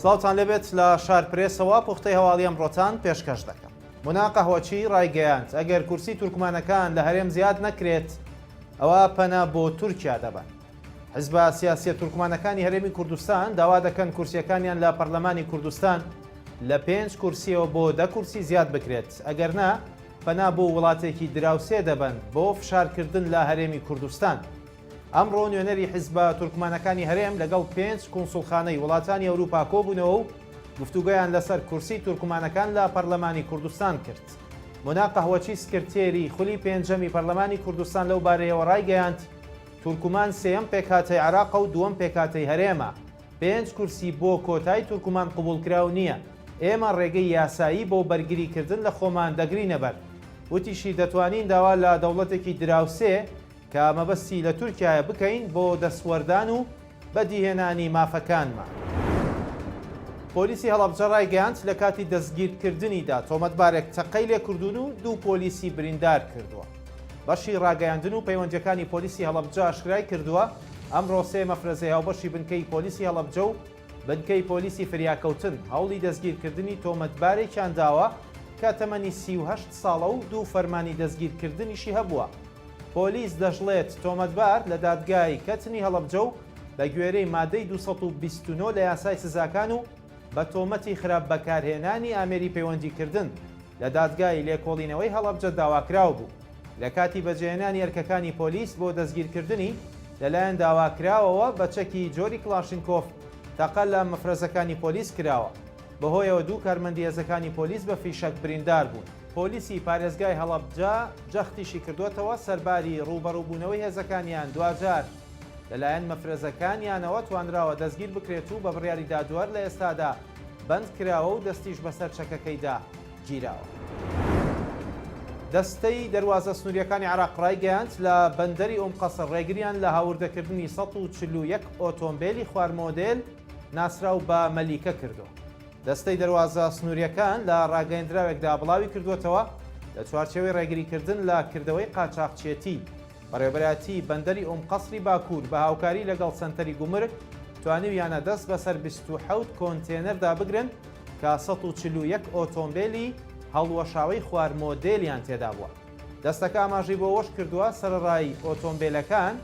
سڵاوتان لەبێت لە شارپرێسەوە پوختەی هەواڵی ئەمڕۆتان پێشکەش دەکەم. مونا قەهوەچی ڕایگەیاند ئەگەر کورسی تورکمانەکان لە هەرێم زیاد نەکرێت ئەوە پەنا بۆ تورکیا دەبن. حزبە سیاسیە تورکمانەکانی هەرێمی کوردستان داوا دەکەن کورسیەکانیان لە پەرلەمانی کوردستان لە 5 کورسیەوە بۆ 10 کورسی زیاد بکرێت، ئەگەر نا پەنا بۆ وڵاتێکی دراوسێ دەبن بۆ فشارکردن لە هەرێمی کوردستان. ئەمڕۆ نوێنەری حزبە تورکمانەکانی هەرێم لەگەڵ 5 کونسوڵخانەی وڵاتانی ئەوروپا کۆبوونەوە و گفتوگۆیان لەسەر کورسی تورکمانەکان لە پەرلەمانی کوردستان کرد. مونا قەهوەچی سکرتێری خولی پێنجەمی پەرلەمانی کوردستان لەو بارەیەوە ڕایگەیاند تورکمان سێم پێکهاتەی عێراق و دووەم پێکهاتەی هەرێمە. 5 کورسی بۆ کۆتای تورکمان قبولکراو نییە. ئێمە ڕێگەی یاسایی بۆ بەرگریکردن لە خۆمان دەگرینە بەر. وتیشی دەتوانین داوا لە دەوڵەتێکی دراوسێ کە مەبەستی لە تورکایە بکەین بۆ دەسوەردان و بەدیهێنانی مافەکانمان. پۆلیسی هەڵەبجە ڕایگەیاند لە کاتی دەستگیرکردنیدا تۆمەتبارێک تەقەی لێ کردوون و 2 پۆلیسی بریندار کردووە. بەشی ڕاگەیاندن و پەیوەندیەکانی پۆلیسی هەڵەبجە ئاشکرای کردووە ئەمڕۆ 3 مەفرەزە هاوبەشی بنکەی پۆلیسی هەڵەبجە و بنکەی پۆلیسی فریاکەوتن هەوڵی دەستگیرکردنی تۆمەتبارێکیان داوە کە تەمەنی 38 ساڵە و 2 فەرمانی دەستگیرکردنیشی هەبووە. پۆلیس دەژڵێت تۆمەتبار لە دادگای کەتنی هەڵەبجە و بە گوێرەی مادەی 229 لە یاسای سزاکان و بە تۆمەتی خراپ بەکارهێنانی ئامێری پەیوەندیکردن لە دادگای لێکۆڵینەوەی هەڵەبجە داواکراو بوو. لە کاتی بەجێهێنانی ئەرکەکانی پۆلیس بۆ دەستگیرکردنی لەلایەن داواکراوەوە بە چەکی جۆری کلاشینکۆف تەقە لە مەفرەزەکانی پۆلیس کراوە. بەهۆیەوە 2 کارمەندی هێزەکانی پۆلیس بە فیشەک بریندار بوون. پۆلیسی پارێزگای هەڵەبجە جەختیشی کردوێتەوە سەرباری ڕوبەڕووبوونەوەی هێزەکانیان دوجار لەلایەن مەفرەزەکانیانەوە توانراوە دەستگیر بکرێت و بە بڕیاری دادوەر لە ئێستادا بەند کراوە و دەستیش بەسەر چەکەکەیدا گیراوە. دەستەی دەروازە سنووریەکانی عێراق ڕایگەیاند لە بەندەری ئۆم قەسر ڕێگریان لە هاوردەکردنی 141 ئۆتۆمبیلی خوارمۆدێل ناسراو بە مەلیکە کردو. دەستەی دەروازە سنووریەکان لە ڕاگەیەندراوێکدا بڵاوی کردوێتەوە لە چوارچێوەی ڕێگریکردن لە کردەوەی قاچاقچێتی. بەڕێوەبەرەتی بەندەری ئۆم قەسری باکوور بە هاوکاری لەگەڵ سەنتەری گومرگ توانیویانە دەست بەسەر 27 کۆنتێنەردا بگرن کە 141 ئۆتۆمبیلی هەڵوەشاوی خوارمۆدێلیان تێدا بووە. دەستەکە ئاماژەی بۆ وەش کردووە سەرڕای ئۆتۆمبیلەکان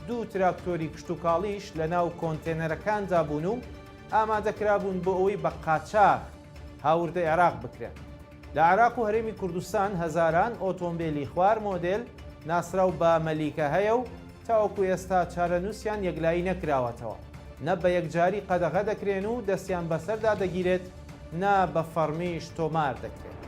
2 تراکتۆری کشتتوکاڵیش لە ناو کۆنتێنەرەکاندا بوون و ئامادەکرابوون بۆ ئەوەی بە قاچاق هاوردەی عێراق بکرێن. لە عێراق و هەرێمی کوردستان هەزاران ئۆتۆمبیلی خوارمۆدێل ناسراو بە مەلیکە هەیە و تاوەکو ئێستا چارەنووسیان یەکلایی نەکراوەتەوە. نە بە یەکجاری قەدەغە دەکرێن و دەستیان بەسەردا دەگیرێت، نا بە فەرمیش تۆمار دەکرێت.